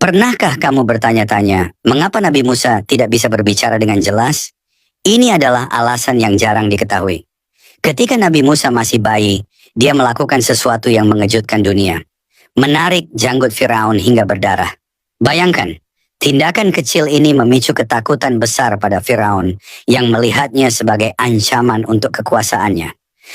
Pernahkah kamu bertanya-tanya, mengapa Nabi Musa tidak bisa berbicara dengan jelas? Ini adalah alasan yang jarang diketahui. Ketika Nabi Musa masih bayi, dia melakukan sesuatu yang mengejutkan dunia. Menarik janggut Firaun hingga berdarah. Bayangkan, tindakan kecil ini memicu ketakutan besar pada Firaun yang melihatnya sebagai ancaman untuk kekuasaannya.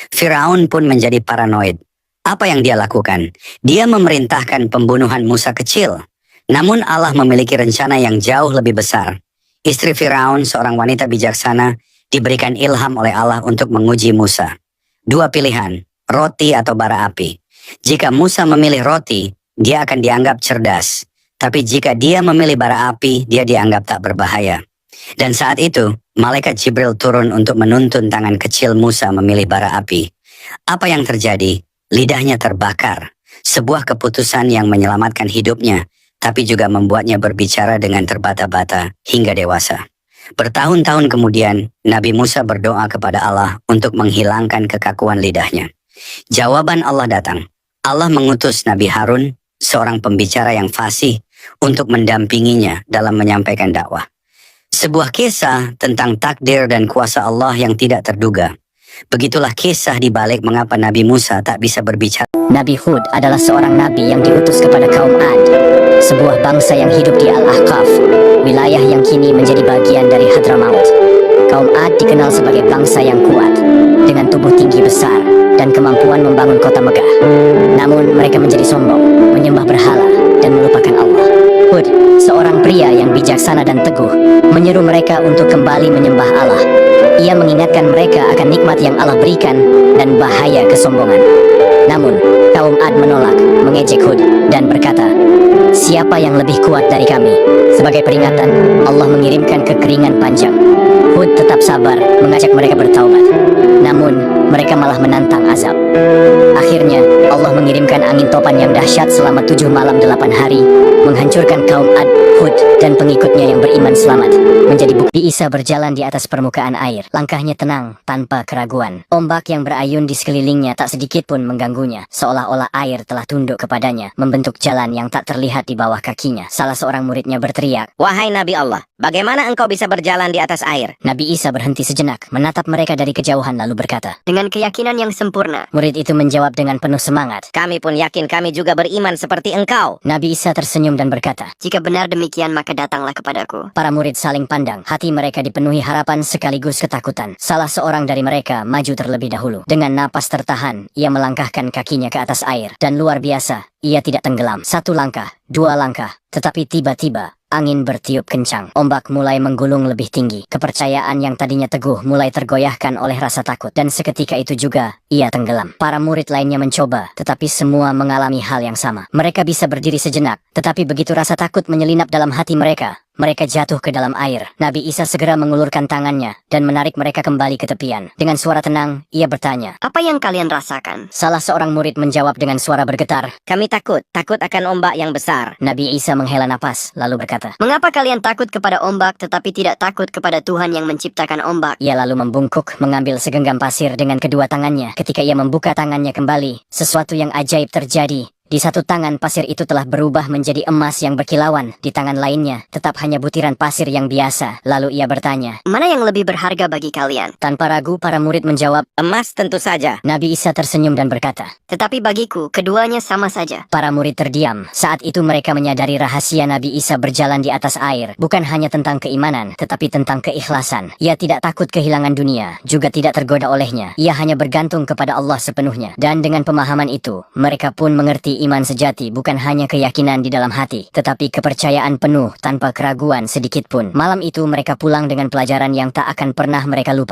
Firaun pun menjadi paranoid. Apa yang dia lakukan? Dia memerintahkan pembunuhan Musa kecil. Namun Allah memiliki rencana yang jauh lebih besar. Istri Firaun, seorang wanita bijaksana, diberikan ilham oleh Allah untuk menguji Musa. Dua pilihan, roti atau bara api. Jika Musa memilih roti, dia akan dianggap cerdas. Tapi jika dia memilih bara api, dia dianggap tak berbahaya. Dan saat itu, malaikat Jibril turun untuk menuntun tangan kecil Musa memilih bara api. Apa yang terjadi? Lidahnya terbakar. Sebuah keputusan yang menyelamatkan hidupnya, tapi juga membuatnya berbicara dengan terbata-bata hingga dewasa. Bertahun-tahun kemudian, Nabi Musa berdoa kepada Allah untuk menghilangkan kekakuan lidahnya. Jawaban Allah datang. Allah mengutus Nabi Harun, seorang pembicara yang fasih, untuk mendampinginya dalam menyampaikan dakwah. Sebuah kisah tentang takdir dan kuasa Allah yang tidak terduga. Begitulah kisah di balik mengapa Nabi Musa tak bisa berbicara. Nabi Hud adalah seorang nabi yang diutus kepada kaum Ad, sebuah bangsa yang hidup di Al-Ahqaf, wilayah yang kini menjadi bagian dari Hadramaut. Kaum Ad dikenal sebagai bangsa yang kuat, dengan tubuh tinggi besar dan kemampuan membangun kota megah. Namun mereka menjadi sombong, menyembah berhala, dan melupakan Allah. Hud, seorang pria yang bijaksana dan teguh, menyeru mereka untuk kembali menyembah Allah. Ia mengingatkan mereka akan nikmat yang Allah berikan dan bahaya kesombongan. Namun, kaum Ad menolak, mengejek Hud, dan berkata, "Siapa yang lebih kuat dari kami?" Sebagai peringatan, Allah mengirimkan kekeringan panjang. Hud tetap sabar, mengajak mereka bertaubat. Namun, mereka malah menantang azab. Akhirnya, Allah mengirimkan angin topan yang dahsyat selama 7 malam 8 hari, menghancurkan kaum Ad, Hud, dan pengikutnya yang beriman selamat. Menjadi bukti Isa berjalan di atas permukaan air. Langkahnya tenang, tanpa keraguan. Ombak yang berayun di sekelilingnya tak sedikit pun mengganggunya, seolah-olah air telah tunduk kepadanya, membentuk jalan yang tak terlihat di bawah kakinya. Salah seorang muridnya berteriak, "Wahai Nabi Allah, bagaimana engkau bisa berjalan di atas air?" Nabi Isa berhenti sejenak, menatap mereka dari kejauhan lalu berkata, "Dengan keyakinan yang sempurna." Murid itu menjawab dengan penuh semangat, "Kami pun yakin kami juga beriman seperti engkau." Nabi Isa tersenyum dan berkata, "Jika benar demikian maka datanglah kepadaku." para murid saling pandang, hati mereka dipenuhi harapan sekaligus ketakutan. Salah seorang dari mereka maju terlebih dahulu. Dengan napas tertahan, ia melangkahkan kakinya ke atas air, dan luar biasa, ia tidak tenggelam. 1 langkah, 2 langkah, tetapi tiba-tiba, angin bertiup kencang. Ombak mulai menggulung lebih tinggi. Kepercayaan yang tadinya teguh mulai tergoyahkan oleh rasa takut. Dan seketika itu juga, ia tenggelam. Para murid lainnya mencoba, tetapi semua mengalami hal yang sama. Mereka bisa berdiri sejenak, tetapi begitu rasa takut menyelinap dalam hati mereka, mereka jatuh ke dalam air. Nabi Isa segera mengulurkan tangannya dan menarik mereka kembali ke tepian. Dengan suara tenang, ia bertanya, "Apa yang kalian rasakan?" Salah seorang murid menjawab dengan suara bergetar, "Kami takut akan ombak yang besar." Nabi Isa menghela napas, lalu berkata, "Mengapa kalian takut kepada ombak tetapi tidak takut kepada Tuhan yang menciptakan ombak?" Ia lalu membungkuk, mengambil segenggam pasir dengan kedua tangannya. Ketika ia membuka tangannya kembali, sesuatu yang ajaib terjadi. Di satu tangan pasir itu telah berubah menjadi emas yang berkilauan. Di tangan lainnya, tetap hanya butiran pasir yang biasa. Lalu ia bertanya, "Mana yang lebih berharga bagi kalian?" tanpa ragu para murid menjawab, "Emas tentu saja." Nabi Isa tersenyum dan berkata, "Tetapi bagiku, keduanya sama saja." para murid terdiam. Saat itu mereka menyadari rahasia Nabi Isa berjalan di atas air. Bukan hanya tentang keimanan, tetapi tentang keikhlasan. Ia tidak takut kehilangan dunia, juga tidak tergoda olehnya. Ia hanya bergantung kepada Allah sepenuhnya. Dan dengan pemahaman itu, mereka pun mengerti iman sejati bukan hanya keyakinan di dalam hati, tetapi kepercayaan penuh tanpa keraguan sedikit pun. Malam itu mereka pulang dengan pelajaran yang tak akan pernah mereka lupa.